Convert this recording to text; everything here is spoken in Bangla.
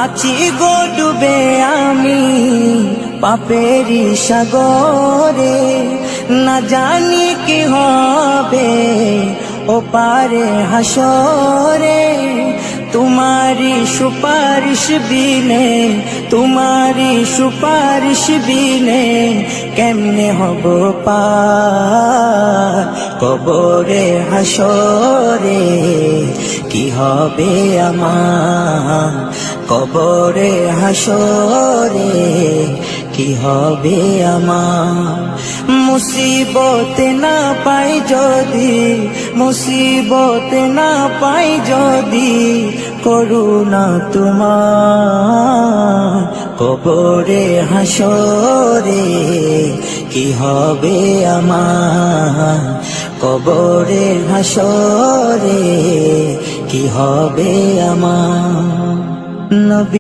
আছি গো ডুবে আমি পাপেরি সাগরে, না জানি কি হবে ও পারে হাসরে। তোমারি সুপারিশ বিনে, তোমারি সুপারিশ বিনে কেমনে হব পার কবরে হাসরে। কি হবে আমার কবরে হাসরে, কি হবে আমার। মুসিবতে না পাই যদি, মুসিবতে না পাই যদি করুণা তোমার কবরে হাসরে। কি হবে আমার কবরে হাসরে, কি হবে আমার। নবী